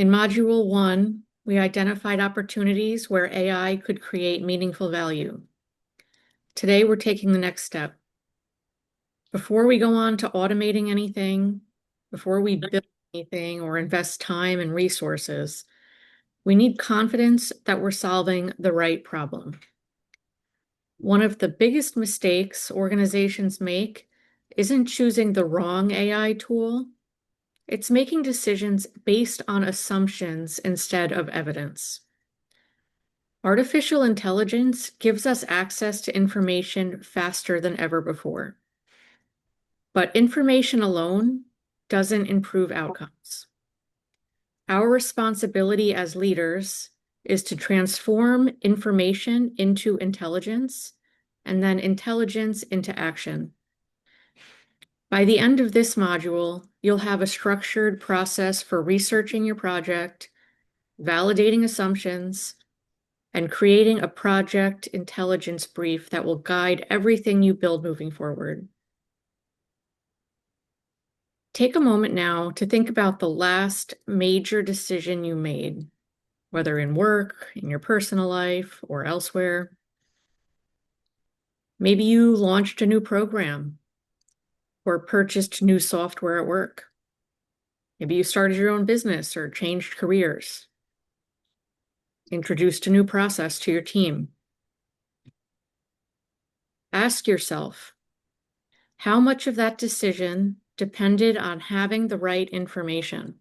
In Module 1, we identified opportunities where AI could create meaningful value. Today, we're taking the next step. Before we go on to automating anything, before we build anything or invest time and resources, we need confidence that we're solving the right problem. One of the biggest mistakes organizations make isn't choosing the wrong AI tool. It's making decisions based on assumptions instead of evidence. Artificial intelligence gives us access to information faster than ever before. But information alone doesn't improve outcomes. Our responsibility as leaders is to transform information into intelligence and then intelligence into action. By the end of this module, you'll have a structured process for researching your project, validating assumptions, and creating a project intelligence brief that will guide everything you build moving forward. Take a moment now to think about the last major decision you made, whether in work, in your personal life, or elsewhere. Maybe you launched a new program or purchased new software at work. Maybe you started your own business or changed careers, introduced a new process to your team. Ask yourself, how much of that decision depended on having the right information?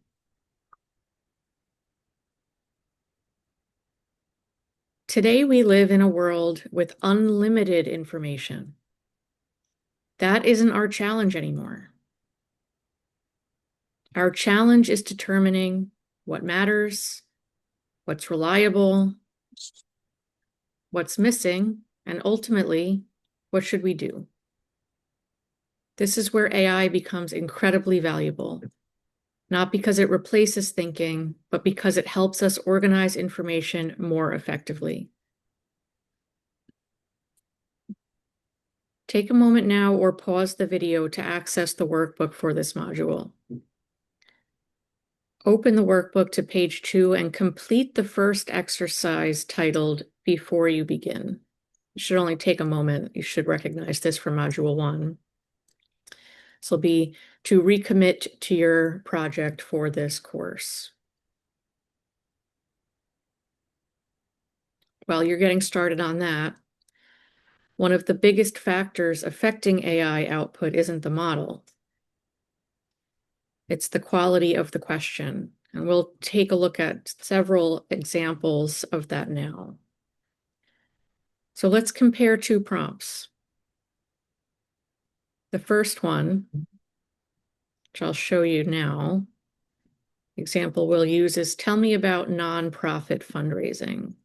Today, we live in a world with unlimited information. That isn't our challenge anymore. Our challenge is determining what matters, what's reliable, what's missing, and ultimately, what should we do? This is where AI becomes incredibly valuable, not because it replaces thinking, but because it helps us organize information more effectively. Take a moment now or pause the video to access the workbook for this module. Open the workbook to page 2 and complete the first exercise titled Before You Begin. It should only take a moment. You should recognize this from Module 1. This will be to recommit to your project for this course. While you're getting started on that, one of the biggest factors affecting AI output isn't the model. It's the quality of the question. And we'll take a look at several examples of that now. So let's compare two prompts. The first one, which I'll show you now, example we'll use is tell me about nonprofit fundraising.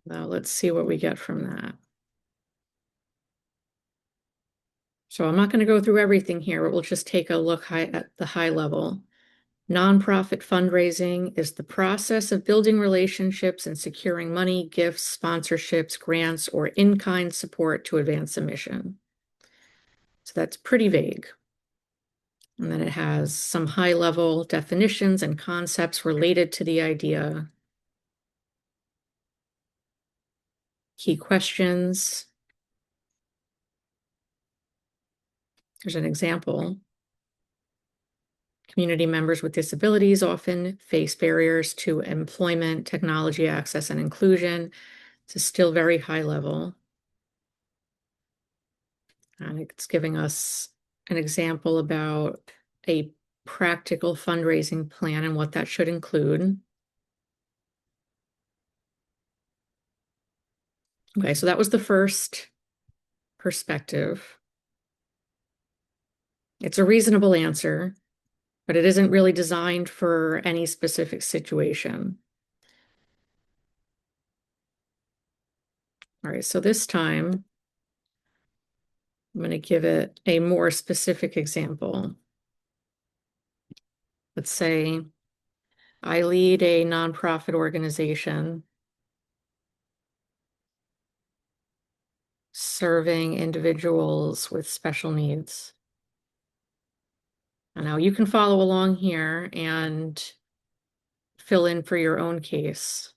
Now let's see what we get from that. So I'm not going to go through everything here, but we'll just take a look at the high level. Nonprofit fundraising is the process of building relationships and securing money, gifts, sponsorships, grants, or in-kind support to advance a mission. So that's pretty vague. And then it has some high-level definitions and concepts related to the idea. Key questions. There's an example. Community members with disabilities often face barriers to employment, technology access, and inclusion. This is still very high level. And it's giving us an example about a practical fundraising plan and what that should include. Okay, so that was the first perspective. It's a reasonable answer, but it isn't really designed for any specific situation. All right, so this time, I'm going to give it a more specific example. Let's say I lead a nonprofit organization serving individuals with special needs. And now you can follow along here and fill in for your own case.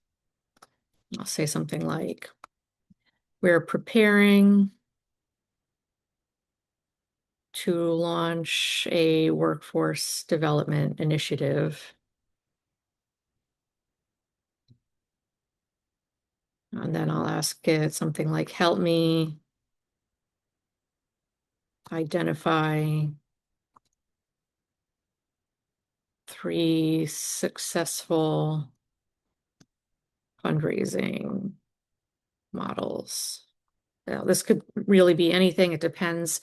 I'll say something like, we're preparing to launch a workforce development initiative. And then I'll ask it something like, help me identify 3 successful fundraising models. Now, this could really be anything. It depends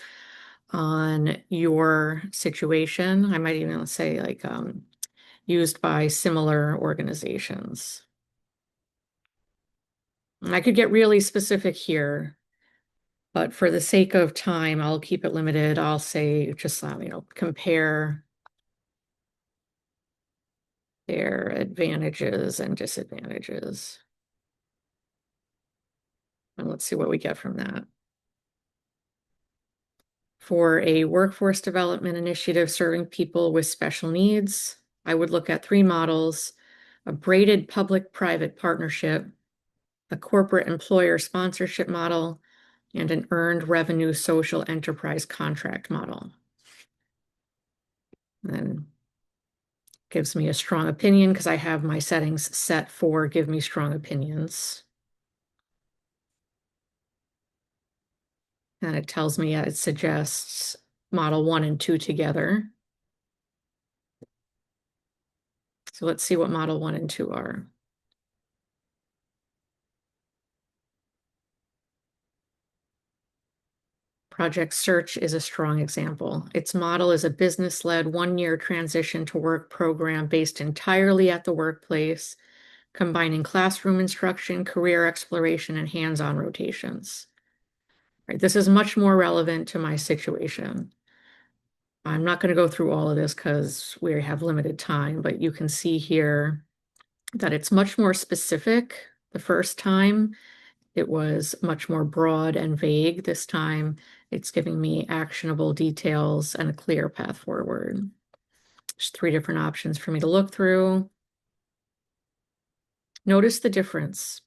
on your situation. I might even say like used by similar organizations. And I could get really specific here, but for the sake of time, I'll keep it limited. I'll say just, compare their advantages and disadvantages. And let's see what we get from that. For a workforce development initiative serving people with special needs, I would look at 3 models: a braided public-private partnership, a corporate employer sponsorship model, and an earned revenue social enterprise contract model. And then gives me a strong opinion because I have my settings set for give me strong opinions. And it tells me it suggests model 1 and 2 together. So let's see what model 1 and 2 are. Project Search is a strong example. Its model is a business-led 1-year transition to work program based entirely at the workplace, combining classroom instruction, career exploration, and hands-on rotations. Right, this is much more relevant to my situation. I'm not going to go through all of this because we have limited time, but you can see here that it's much more specific. The first time it was much more broad and vague. This time it's giving me actionable details and a clear path forward. There's 3 different options for me to look through. Notice the difference.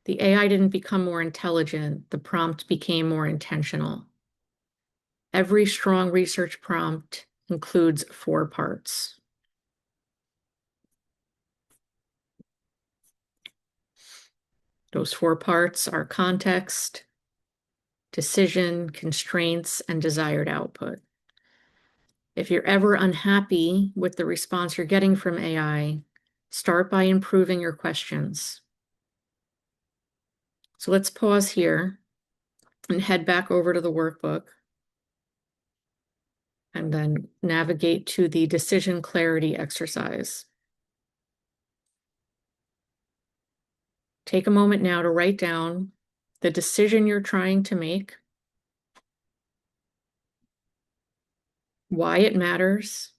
The AI didn't become more intelligent. The prompt became more intentional. Every strong research prompt includes 4 parts. Those 4 parts are context, decision, constraints, and desired output. If you're ever unhappy with the response you're getting from AI, start by improving your questions. So let's pause here and head back over to the workbook and then navigate to the decision clarity exercise. Take a moment now to write down the decision you're trying to make, why it matters,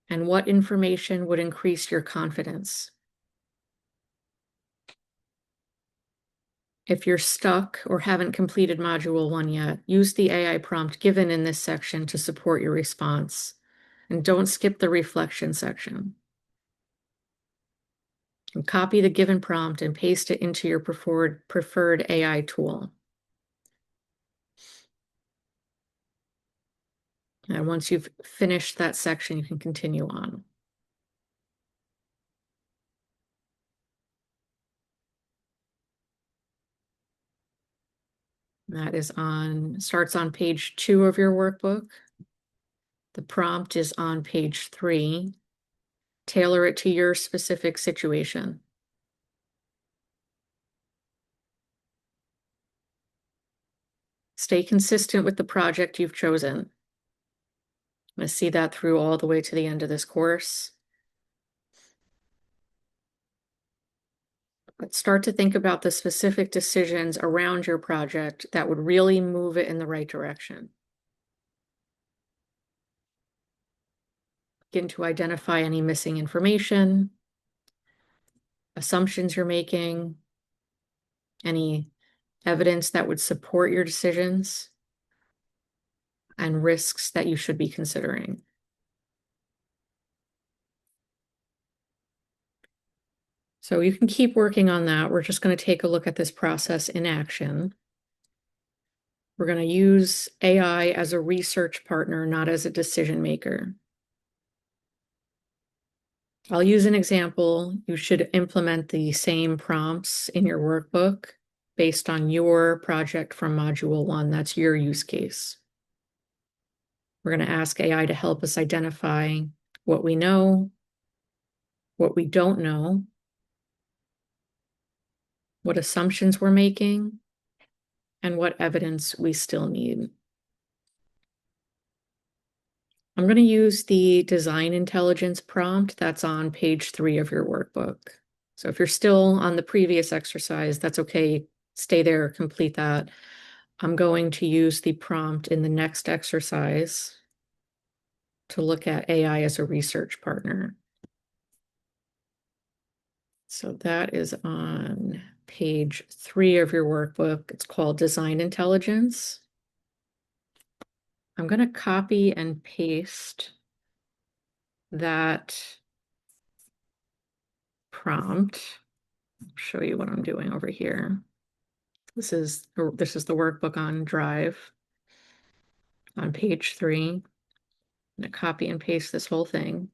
and what information would increase your confidence. If you're stuck or haven't completed Module 1 yet, use the AI prompt given in this section to support your response. And don't skip the reflection section. And copy the given prompt and paste it into your preferred AI tool. And once you've finished that section, you can continue on. That is starts on page 2 of your workbook. The prompt is on page 3. Tailor it to your specific situation. Stay consistent with the project you've chosen. I'm going to see that through all the way to the end of this course. But start to think about the specific decisions around your project that would really move it in the right direction. begin to identify any missing information, assumptions you're making, any evidence that would support your decisions, and risks that you should be considering. So you can keep working on that. We're just going to take a look at this process in action. We're going to use AI as a research partner, not as a decision maker. I'll use an example. You should implement the same prompts in your workbook based on your project from Module 1. That's your use case. We're going to ask AI to help us identify what we know, what we don't know, what assumptions we're making, and what evidence we still need. I'm going to use the design intelligence prompt that's on page 3 of your workbook. So if you're still on the previous exercise, that's okay. Stay there, complete that. I'm going to use the prompt in the next exercise to look at AI as a research partner. So that is on page 3 of your workbook. It's called Design Intelligence. I'm going to copy and paste that prompt. I'll show you what I'm doing over here. This is the workbook on Drive on page 3. I'm going to copy and paste this whole thing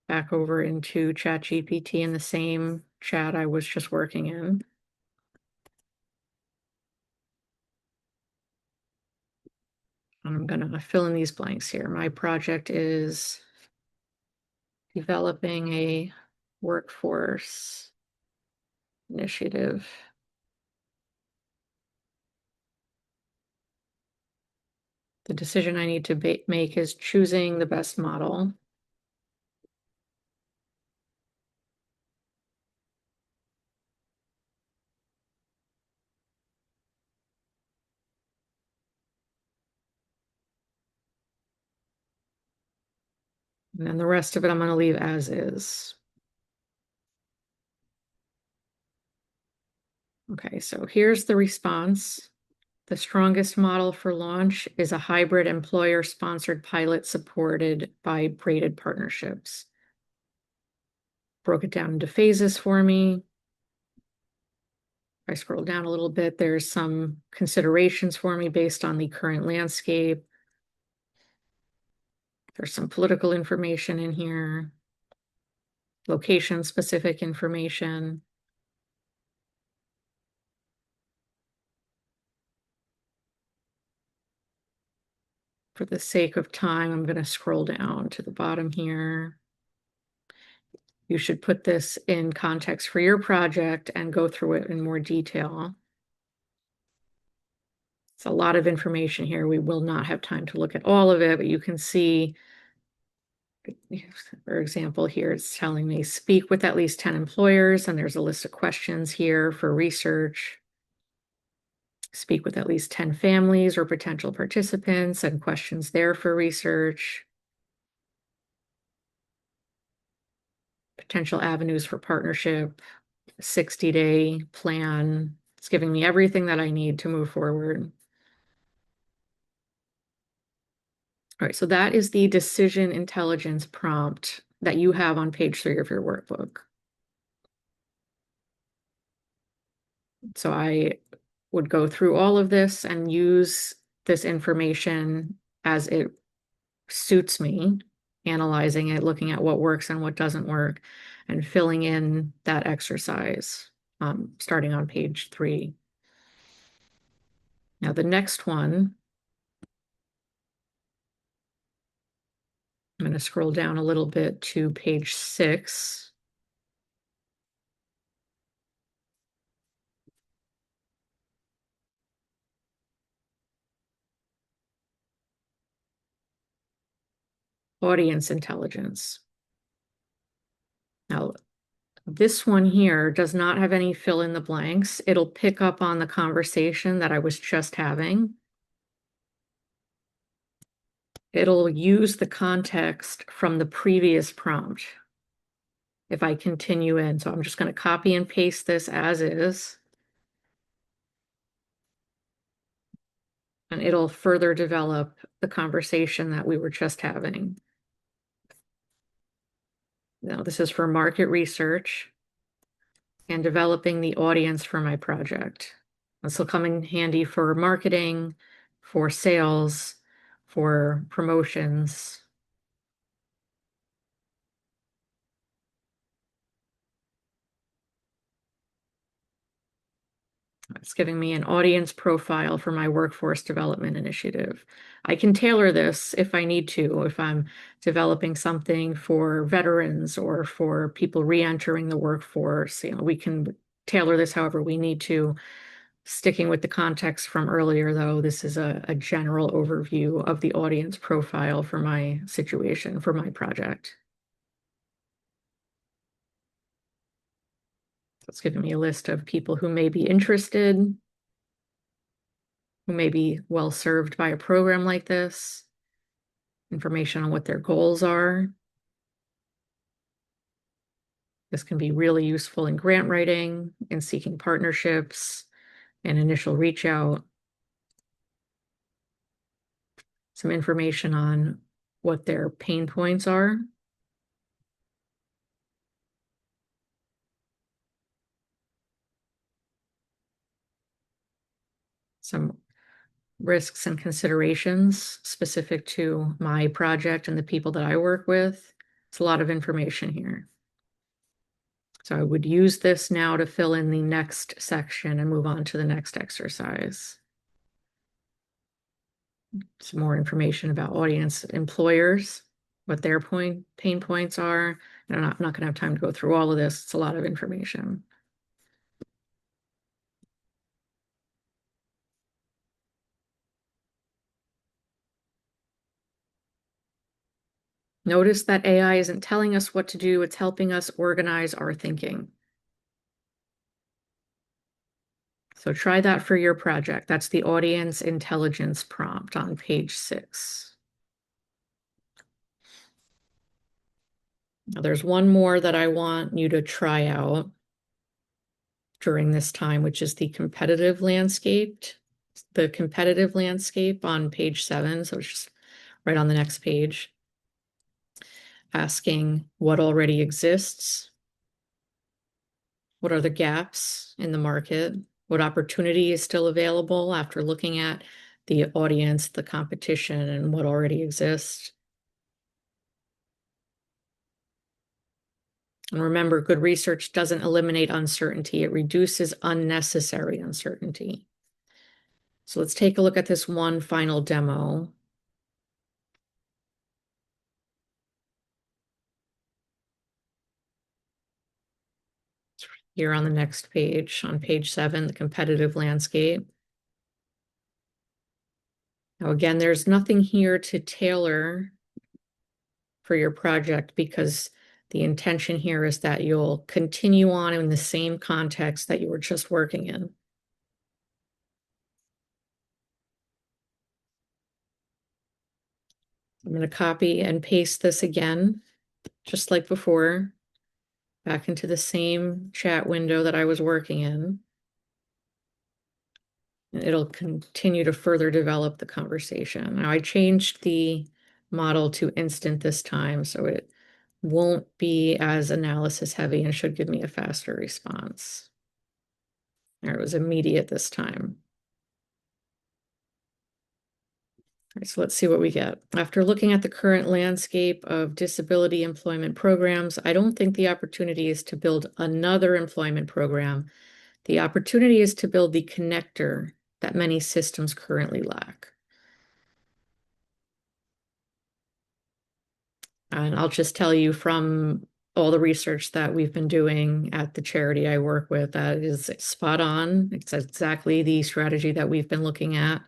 back over into ChatGPT in the same chat I was just working in. I'm going to fill in these blanks here. My project is developing a workforce initiative. The decision I need to make is choosing the best model. And then the rest of it I'm going to leave as is. Okay, so here's the response. The strongest model for launch is a hybrid employer-sponsored pilot supported by braided partnerships. Broke it down into phases for me. If I scroll down a little bit, there's some considerations for me based on the current landscape. There's some political information in here, location-specific information. For the sake of time, I'm going to scroll down to the bottom here. You should put this in context for your project and go through it in more detail. It's a lot of information here. We will not have time to look at all of it, but you can see, for example, here it's telling me speak with at least 10 employers, and there's a list of questions here for research. Speak with at least 10 families or potential participants, and questions there for research. Potential avenues for partnership, 60-day plan. It's giving me everything that I need to move forward. All right, so that is the decision intelligence prompt that you have on page 3 of your workbook. So I would go through all of this and use this information as it suits me, analyzing it, looking at what works and what doesn't work, and filling in that exercise, starting on page 3. Now the next one, I'm going to scroll down a little bit to page 6. Audience intelligence. Now, this one here does not have any fill in the blanks. It'll pick up on the conversation that I was just having. it'll use the context from the previous prompt if I continue in. So I'm just going to copy and paste this as is. And it'll further develop the conversation that we were just having. Now, this is for market research and developing the audience for my project. This will come in handy for marketing, for sales, for promotions. It's giving me an audience profile for my workforce development initiative. I can tailor this if I need to, if I'm developing something for veterans or for people re-entering the workforce. We can tailor this however we need to. Sticking with the context from earlier, though, this is a general overview of the audience profile for my situation, for my project. So it's giving me a list of people who may be interested, who may be well served by a program like this, information on what their goals are. This can be really useful in grant writing, in seeking partnerships, and initial reach out. Some information on what their pain points are. Some risks and considerations specific to my project and the people that I work with. It's a lot of information here. So I would use this now to fill in the next section and move on to the next exercise. Some more information about audience employers, what their pain points are. And I'm not going to have time to go through all of this. It's a lot of information. Notice that AI isn't telling us what to do. It's helping us organize our thinking. So try that for your project. That's the audience intelligence prompt on page 6. Now there's one more that I want you to try out during this time, which is the competitive landscape. The competitive landscape on page 7. So it's just right on the next page. Asking what already exists. What are the gaps in the market? What opportunity is still available after looking at the audience, the competition, and what already exists? And remember, good research doesn't eliminate uncertainty. It reduces unnecessary uncertainty. So let's take a look at this one final demo. Here on the next page, on page 7, the competitive landscape. Now, again, there's nothing here to tailor for your project because the intention here is that you'll continue on in the same context that you were just working in. I'm going to copy and paste this again, just like before, back into the same chat window that I was working in. And it'll continue to further develop the conversation. Now I changed the model to instant this time, so it won't be as analysis heavy and should give me a faster response. There, it was immediate this time. All right, so let's see what we get. After looking at the current landscape of disability employment programs, I don't think the opportunity is to build another employment program. The opportunity is to build the connector that many systems currently lack. And I'll just tell you from all the research that we've been doing at the charity I work with, that is spot on. It's exactly the strategy that we've been looking at.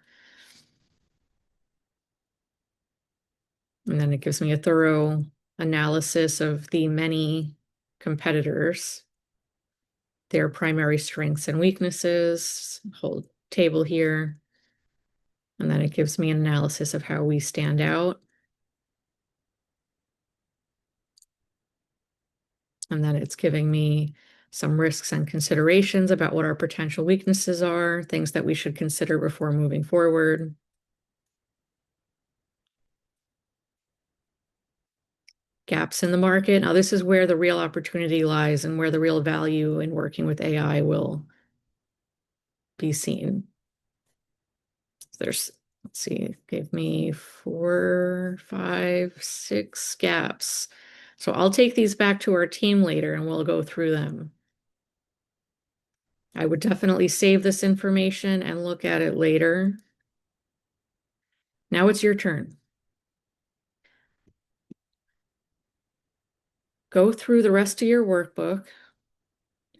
And then it gives me a thorough analysis of the many competitors, their primary strengths and weaknesses, whole table here. And then it gives me an analysis of how we stand out And then it's giving me some risks and considerations about what our potential weaknesses are, things that we should consider before moving forward. Gaps in the market. Now, this is where the real opportunity lies and where the real value in working with AI will be seen. Let's see, gave me 4, 5, 6 gaps. So I'll take these back to our team later and we'll go through them. I would definitely save this information and look at it later. Now it's your turn. Go through the rest of your workbook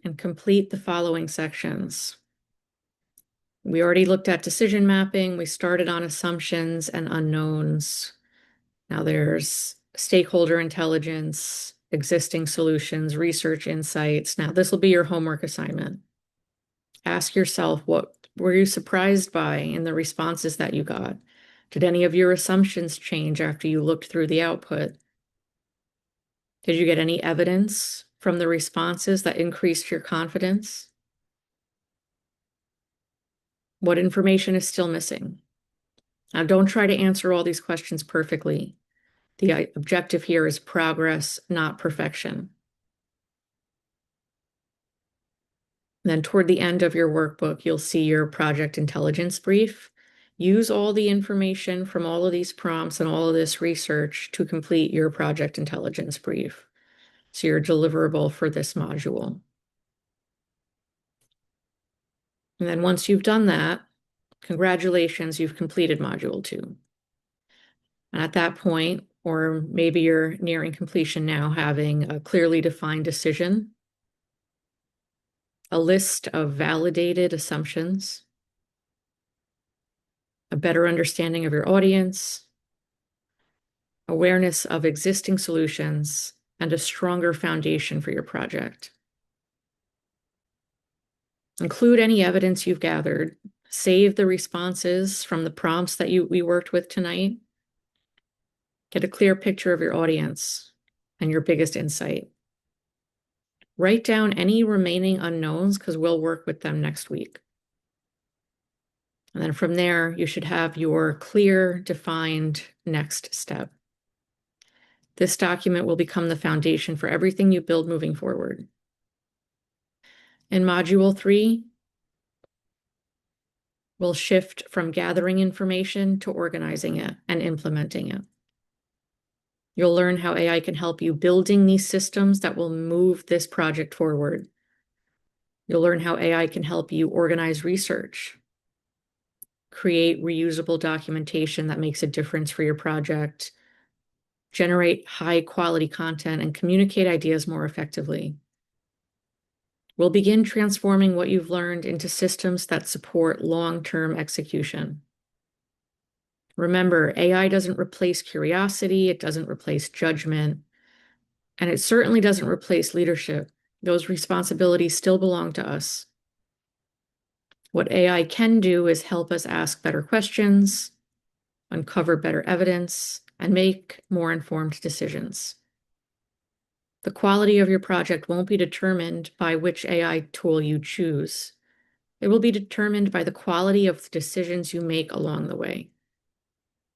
and complete the following sections. We already looked at decision mapping. We started on assumptions and unknowns. Now there's stakeholder intelligence, existing solutions, research insights. Now this will be your homework assignment. Ask yourself, what were you surprised by in the responses that you got? Did any of your assumptions change after you looked through the output? Did you get any evidence from the responses that increased your confidence? What information is still missing? Now, don't try to answer all these questions perfectly. The objective here is progress, not perfection. Then toward the end of your workbook, you'll see your project intelligence brief. Use all the information from all of these prompts and all of this research to complete your project intelligence brief. So your deliverable for this module. And then once you've done that, congratulations, you've completed module 2. And at that point, or maybe you're nearing completion now, having a clearly defined decision, a list of validated assumptions, a better understanding of your audience, awareness of existing solutions, and a stronger foundation for your project. Include any evidence you've gathered. Save the responses from the prompts that we worked with tonight. Get a clear picture of your audience and your biggest insight. Write down any remaining unknowns because we'll work with them next week. And then from there, you should have your clear, defined next step. This document will become the foundation for everything you build moving forward. In Module 3, we'll shift from gathering information to organizing it and implementing it. You'll learn how AI can help you building these systems that will move this project forward. You'll learn how AI can help you organize research, create reusable documentation that makes a difference for your project, generate high-quality content, and communicate ideas more effectively. We'll begin transforming what you've learned into systems that support long-term execution. Remember, AI doesn't replace curiosity, it doesn't replace judgment, and it certainly doesn't replace leadership. Those responsibilities still belong to us. What AI can do is help us ask better questions, uncover better evidence, and make more informed decisions. The quality of your project won't be determined by which AI tool you choose. It will be determined by the quality of the decisions you make along the way.